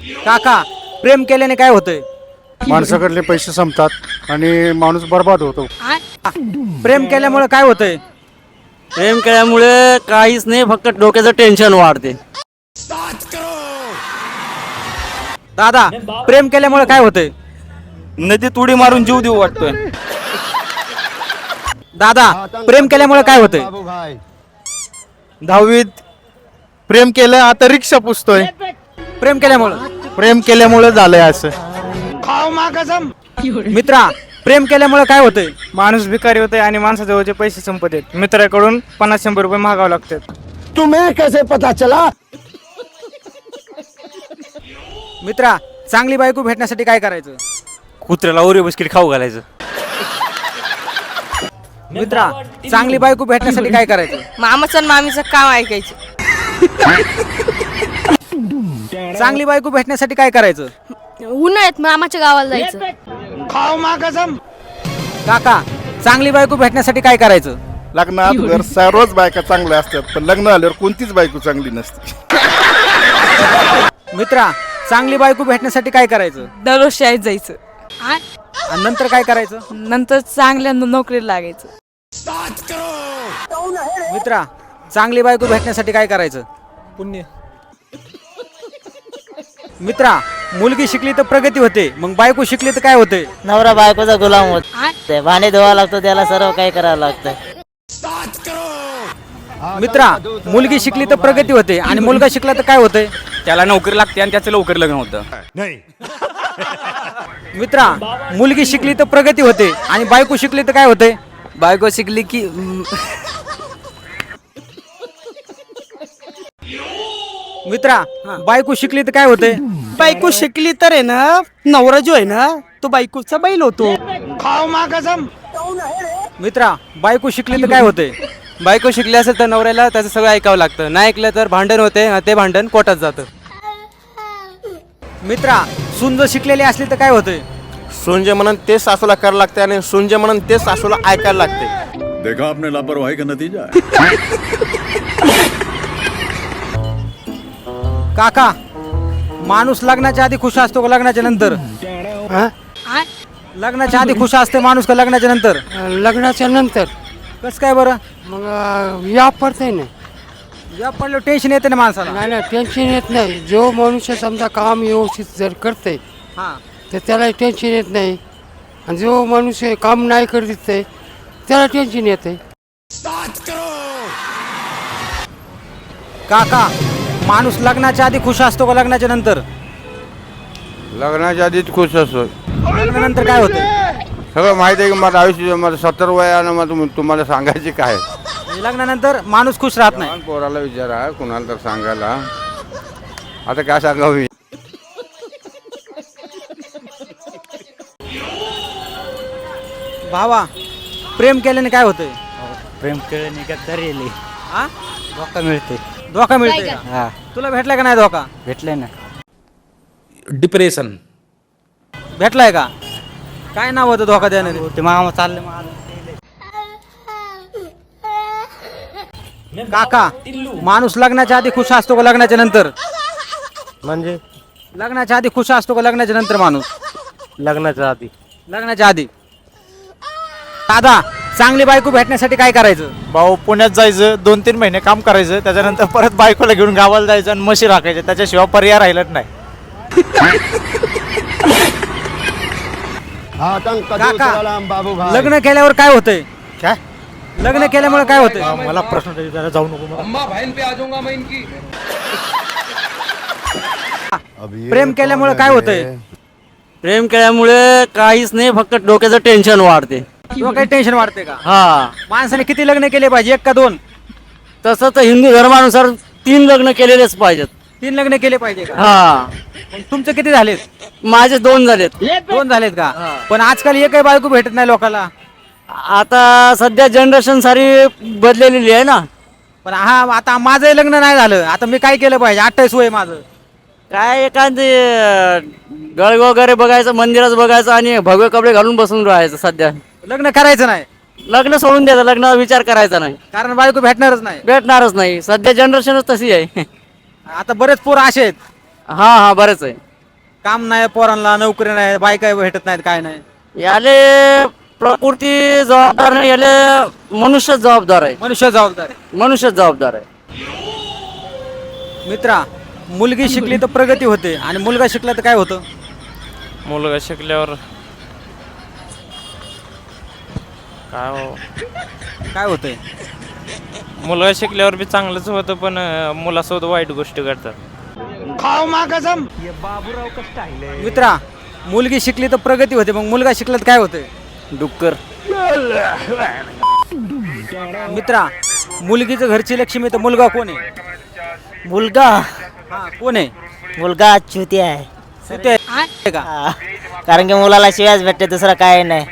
काका, प्रेम केल्याने काय होतंय? माणसाकडले पैसे संपतात आणि माणूस बर्बाद होतो. प्रेम केल्यामुळे काय होतंय? प्रेम केल्यामुळे काहीच नाही, फक्त डोक्याचं टेन्शन वाढते. दादा, प्रेम केल्यामुळे काय होतंय? नदीत उडी मारून जीव देऊ वाटतोय. दादा, प्रेम केल्यामुळे काय होतंय? 10वीत प्रेम केलं, आता रिक्षा पुसतोय. प्रेम केल्यामुळे झालंय असं. मित्रा, प्रेम केल्यामुळे काय होतंय? माणूस भिकारी होतोय आणि माणसाजवळचे पैसे संपत आहेत. मित्राकडून 50-100 रुपये मागावं लागतात. तुम्हें कैसे पता चला? मित्रा, चांगली बायको भेटण्यासाठी काय करायचं? कुत्र्याला ओरिओ बिस्किट खाऊ घालायचं. मित्रा, चांगली बायको भेटण्यासाठी काय करायचं? मामाचं आणि मामीचं काम ऐकायचं. चांगली बायको भेटण्यासाठी काय करायचं? उन्हाळ्यात मामाच्या गावाला जायचं. काका, चांगली बायको भेटण्यासाठी काय करायचं? लग्नात घर सर्वच बायका चांगल्या असतात, पण लग्न झाल्यावर कोणतीच बायको चांगली नसते. मित्रा, चांगली बायको भेटण्यासाठी काय करायचं? दररोज शाळेत जायचं. आणि नंतर काय करायचं? नंतर चांगल्या नोकरीला लागायचं. मित्रा, चांगली बायको भेटण्यासाठी काय करायचं? पुण्य. मित्रा, मुलगी शिकली तर प्रगती होते, मग बायको शिकली तर काय होते? नवरा बायकोचा गुलाम होत भांडे धुवा लागतो, त्याला सर्व काही करावं लागतं. मित्रा, मुलगी शिकली तर प्रगती होते आणि मुलगा शिकला तर काय होते? त्याला नोकरी लागते आणि त्याचं लवकर लग्न होतं. मित्रा, मुलगी शिकली तर प्रगती होते आणि बायको शिकली तर काय होते? बायको शिकली की मित्रा, बायको शिकली तर काय होते? बायको शिकली तर आहे ना, नवरा जो आहे ना तो बायकोचा बैल होतो. मित्रा, बायको शिकली तर काय होते? बायको शिकली असेल तर नवऱ्याला त्याचं सगळं ऐकावं लागतं. नाही ऐकलं तर भांडण होते, ते भांडण कोर्टात जातं. मित्रा, सून जर शिकलेली असली तर काय होते? सून जे म्हणून ते सासूला करायला लागते आणि सून जे म्हणून ते सासूला ऐकायला लागते. देखा आपने लापरवाही का नतीजा. काका, माणूस लग्नाच्या आधी खुश असतो का लग्नाच्या नंतर? लग्नाच्या आधी खुश असते माणूस का लग्नाच्या नंतर? लग्नाच्या नंतर कसं काय बरं? मग या पडतंय ना. या पडलं टेन्शन येते ना माणसाला. नाही नाही, टेन्शन येत नाही. जो मनुष्य समजा काम व्यवस्थित जर करते हा, तर त्याला टेन्शन येत नाही. आणि जो मनुष्य काम नाही करत आहे त्याला टेन्शन येते. काका, माणूस लग्नाच्या आधी खुश असतो का लग्नाच्या नंतर? लग्नाच्या आधीच खुश असतो. लग्नानंतर काय होते? सगळं माहिती आहे की माझं आयुष्य, माझं 70 वय आणि मग तुम्हाला सांगायचे काय. म्हणजे लग्नानंतर माणूस खुश राहत नाही. लहान पोराला विचारा, कुणाला तर सांगायला. आता काय सांगावं मी. भावा, प्रेम केल्याने काय होतंय? प्रेम केल्याने का करेल हा, धोका मिळते. धोका मिळतोय का? हा, तुला भेटलाय का नाही धोका? भेटलंय ना. डिप्रेशन. भेटलाय का? काय नाव होतं धोका देण्याचं? ते मामा चालले काका, माणूस लग्नाच्या आधी खुश असतो का लग्नाच्या नंतर? म्हणजे लग्नाच्या आधी खुश असतो का लग्नाच्या नंतर माणूस? लग्नाच्या आधी. लग्नाच्या आधी. दादा, चांगली बायको भेटण्यासाठी काय करायचं? भाऊ, पुण्यात जायचं, 2-3 महिने काम करायचं, त्याच्यानंतर परत बायकोला घेऊन गावाला जायचं आणि म्हशी राखायच्या. त्याच्याशिवाय पर्याय राहिलाच नाही. काका, लग्न केल्यावर काय होतंय? काय? लग्न केल्यामुळे काय होतंय? मला प्रश्न विचारायला जाऊ नको. प्रेम केल्यामुळे काय होतंय? प्रेम केल्यामुळे काहीच नाही, फक्त डोक्याचं टेन्शन वाढते. किंवा काही टेन्शन वाढते का? हा, माणसाने किती लग्न केले पाहिजे, 1 का 2? तसं तर हिंदू धर्मानुसार 3 लग्न केलेलेच पाहिजेत. 3 लग्न केले पाहिजे का? हा, मग तुमचे किती झालेत? माझे 2 झालेत. 2 झालेत का? पण आजकाल एकही बायको भेटत नाही लोकांना. आता सध्या जनरेशन सारी बदलेली आहे ना. पण हा, आता माझंही लग्न नाही झालं, आता मी काय केलं पाहिजे? 28 वय माझं. काय एखादे गळ वगैरे बघायचं, मंदिरात बघायचं आणि भगवे कपडे घालून बसून राहायचं. सध्या लग्न करायचं नाही, लग्न सोडून द्यायचं, लग्नाचा विचार करायचा नाही. कारण बायको भेटणारच नाही. भेटणारच नाही. सध्या जनरेशनच तशी आहे. आता बरेच पोरं असे आहेत. हा हा, बरेच आहे. काम नाही पोरांना, नोकरी नाही, बायका भेटत नाहीत, काय नाही. याले प्रकृती जबाबदार नाही, याले मनुष्य जबाबदार आहे. मनुष्य जबाबदार आहे. मनुष्य जबाबदार आहे. मित्रा, मुलगी शिकली तर प्रगती होते आणि मुलगा शिकला तर काय होतं? मुलगा शिकल्यावर काय होतंय? मुलगा शिकल्यावर बी चांगलंच होतं, पण मुलासोबत वाईट गोष्टी करतात. मित्रा, मुलगी शिकली तर प्रगती होते, मग मुलगा शिकला तर काय होतंय? डुक्कर. मित्रा, मुलगीचं घरची लक्ष्मी तर मुलगा कोण आहे? मुलगा हा, कोण आहे? मुलगा चुती आहे सुते आहे का? कारण की मुलाला शिवायच भेटते, दुसरं काय नाही.